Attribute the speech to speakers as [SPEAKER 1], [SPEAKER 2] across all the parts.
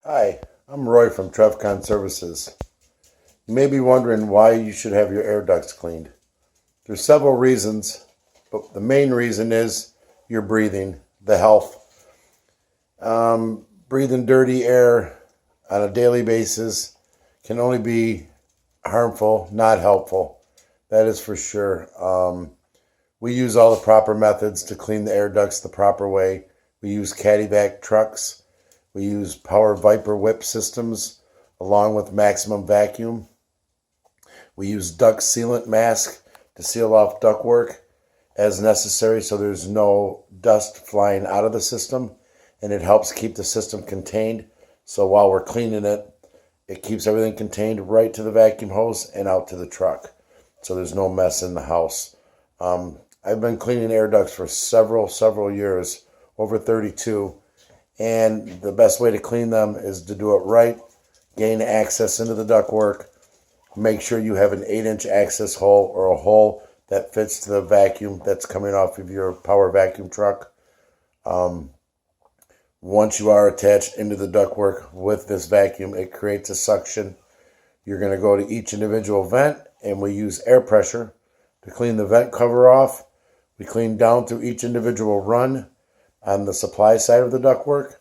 [SPEAKER 1] Hi, I'm Roy from Trevcon Services. You may be wondering why you should have your air ducts cleaned. There's several reasons, but the main reason is your breathing, the health. Breathing dirty air on a daily basis can only be harmful, not helpful. That is for sure. We use all the proper methods to clean the air ducts the proper way. We use CaddyVac trucks. We use Power Viper whip systems along with maximum vacuum. We use duct sealant mask to seal off ductwork as necessary so there's no dust flying out of the system, and it helps keep the system contained. So while we're cleaning it, it keeps everything contained right to the vacuum hose and out to the truck. So there's no mess in the house. I've been cleaning air ducts for several years, over 32. And the best way to clean them is to do it right, gain access into the ductwork, make sure you have an 8-inch access hole or a hole that fits to the vacuum that's coming off of your power vacuum truck. Once you are attached into the ductwork with this vacuum, it creates a suction. You're going to go to each individual vent, and we use air pressure to clean the vent cover off. We clean down through each individual run on the supply side of the ductwork.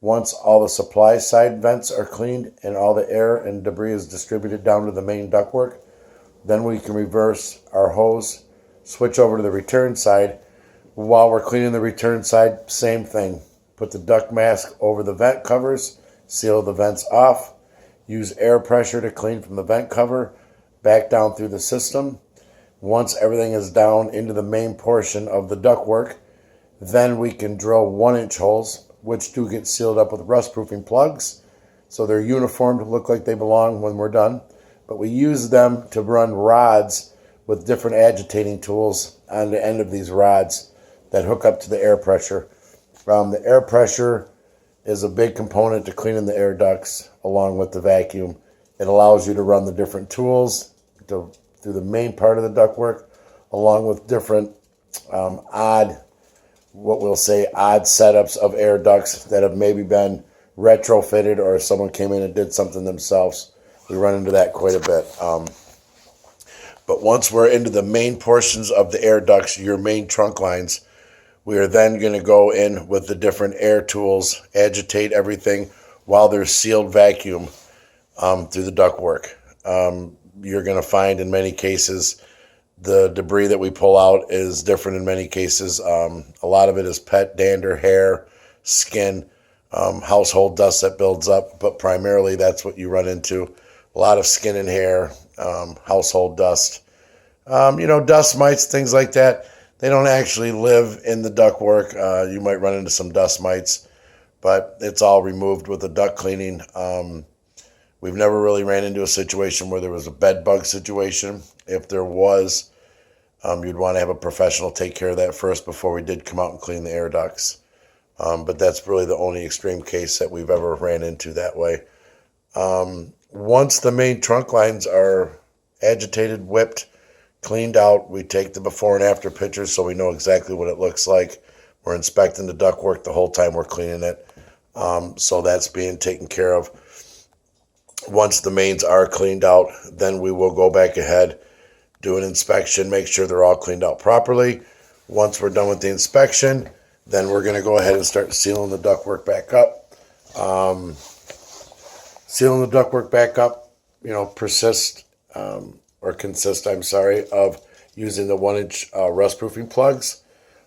[SPEAKER 1] Once all the supply side vents are cleaned and all the air and debris is distributed down to the main ductwork, then we can reverse our hose, switch over to the return side. While we're cleaning the return side, same thing. Put the duct mask over the vent covers, seal the vents off, use air pressure to clean from the vent cover back down through the system. Once everything is down into the main portion of the ductwork, then we can drill 1-inch holes, which do get sealed up with rust-proofing plugs. So they're uniform to look like they belong when we're done. But we use them to run rods with different agitating tools on the end of these rods that hook up to the air pressure. The air pressure is a big component to cleaning the air ducts along with the vacuum. It allows you to run the different tools through the main part of the ductwork, along with different odd setups of air ducts that have maybe been retrofitted or someone came in and did something themselves. We run into that quite a bit. But once we're into the main portions of the air ducts, your main trunk lines, we are then going to go in with the different air tools, agitate everything while there's sealed vacuum through the ductwork. You're going to find in many cases the debris that we pull out is different in many cases. A lot of it is pet dander, hair, skin, household dust that builds up, but primarily that's what you run into. A lot of skin and hair, household dust. Dust mites, things like that. They don't actually live in the ductwork. You might run into some dust mites, but it's all removed with the duct cleaning. We've never really ran into a situation where there was a bed bug situation. If there was, you'd want to have a professional take care of that first before we did come out and clean the air ducts. But that's really the only extreme case that we've ever ran into that way. Once the main trunk lines are agitated, whipped, cleaned out, we take the before and after pictures so we know exactly what it looks like. We're inspecting the ductwork the whole time we're cleaning it. So that's being taken care of. Once the mains are cleaned out, then we will go back ahead, do an inspection, make sure they're all cleaned out properly. Once we're done with the inspection, then we're going to go ahead and start sealing the ductwork back up. Sealing the ductwork back up, consist of using the 1-inch rust-proofing plugs,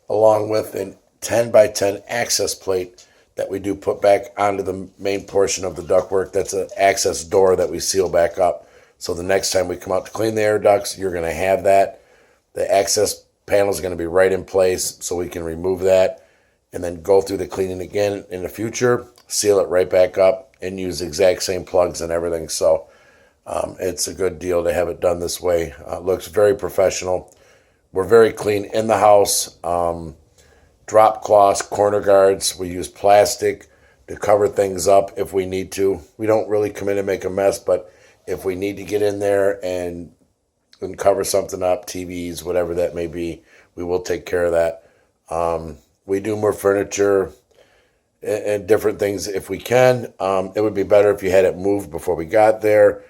[SPEAKER 1] along with a 10x10 access plate that we do put back onto the main portion of the ductwork. That's an access door that we seal back up. So the next time we come out to clean the air ducts, you're going to have that. The access panel is going to be right in place so we can remove that and then go through the cleaning again in the future, seal it right back up, and use the exact same plugs and everything. So it's a good deal to have it done this way. It looks very professional. We're very clean in the house. Drop cloths, corner guards. We use plastic to cover things up if we need to. We don't really come in and make a mess, but if we need to get in there and cover something up, TVs, whatever that may be, we will take care of that. We do more furniture and different things if we can. It would be better if you had it moved before we got there,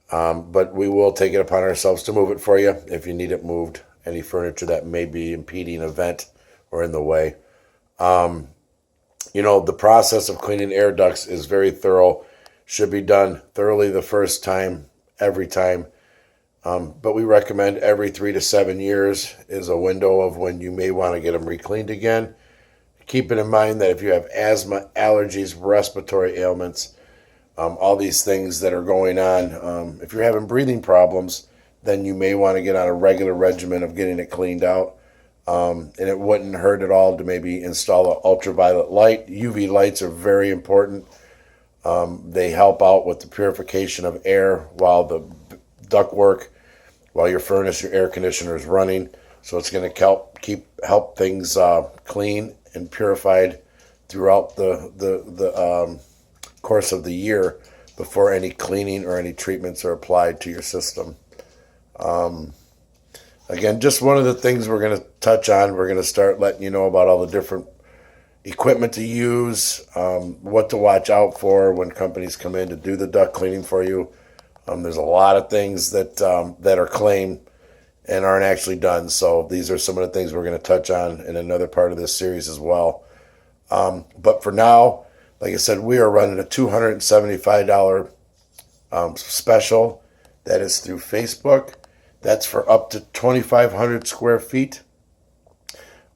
[SPEAKER 1] but we will take it upon ourselves to move it for you if you need it moved. Any furniture that may be impeding a vent or in the way. The process of cleaning air ducts is very thorough. Should be done thoroughly the first time, every time. But we recommend every 3 to 7 years is a window of when you may want to get them recleaned again. Keep it in mind that if you have asthma, allergies, respiratory ailments, all these things that are going on, if you're having breathing problems, then you may want to get on a regular regimen of getting it cleaned out. And it wouldn't hurt at all to maybe install an ultraviolet light. UV lights are very important. They help out with the purification of air while the ductwork, while your furnace, your air conditioner is running. So it's going to help things clean and purified throughout the course of the year before any cleaning or any treatments are applied to your system. Again, just one of the things we're going to touch on. We're going to start letting you know about all the different equipment to use, what to watch out for when companies come in to do the duct cleaning for you. There's a lot of things that are claimed and aren't actually done. So these are some of the things we're going to touch on in another part of this series as well. But for now, like I said, we are running a $275 special that is through Facebook. That's for up to 2,500 square feet.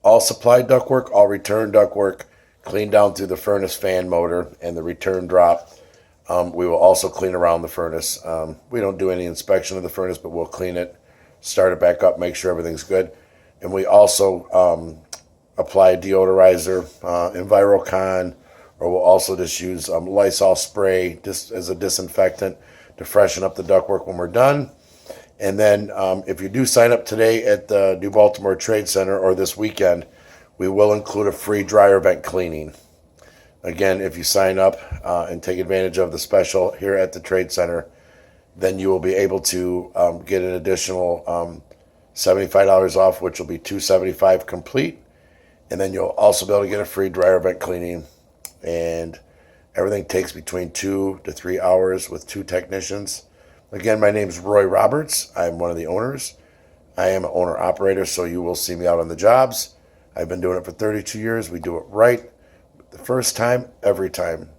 [SPEAKER 1] All supplied ductwork, all return ductwork, clean down through the furnace fan motor and the return drop. We will also clean around the furnace. We don't do any inspection of the furnace, but we'll clean it, start it back up, make sure everything's good. And we also apply a deodorizer, EnviroCon, or we'll also just use Lysol spray just as a disinfectant to freshen up the ductwork when we're done. And then if you do sign up today at the New Baltimore Trade Center or this weekend, we will include a free dryer vent cleaning. Again, if you sign up and take advantage of the special here at the Trade Center, then you will be able to get an additional $75 off, which will be $275 complete. And then you'll also be able to get a free dryer vent cleaning. And everything takes between 2 to 3 hours with 2 technicians. Again, my name is Roy Roberts. I'm one of the owners. I am an owner-operator, so you will see me out on the jobs. I've been doing it for 32 years. We do it right the first time, every time.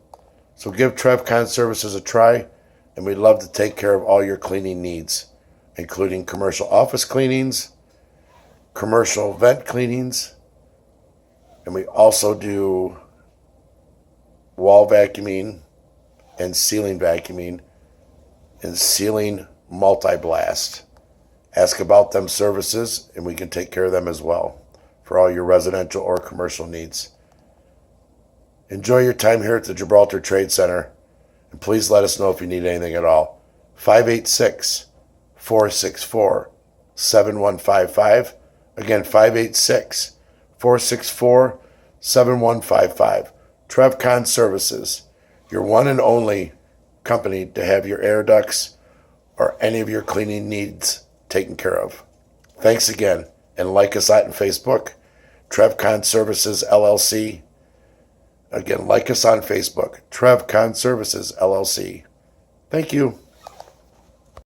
[SPEAKER 1] So give Trevcon Services a try, and we'd love to take care of all your cleaning needs, including commercial office cleanings, commercial vent cleanings, and we also do wall vacuuming and ceiling vacuuming and ceiling multi-blast. Ask about them services and we can take care of them as well for all your residential or commercial needs. Enjoy your time here at the Gibraltar Trade Center and please let us know if you need anything at all. 586-464-7155. Again, 586-464-7155. Trevcon Services, your one and only company to have your air ducts or any of your cleaning needs taken care of. Thanks again, and like us on Facebook, Trevcon Services LLC. Again, like us on Facebook, Trevcon Services LLC. Thank you.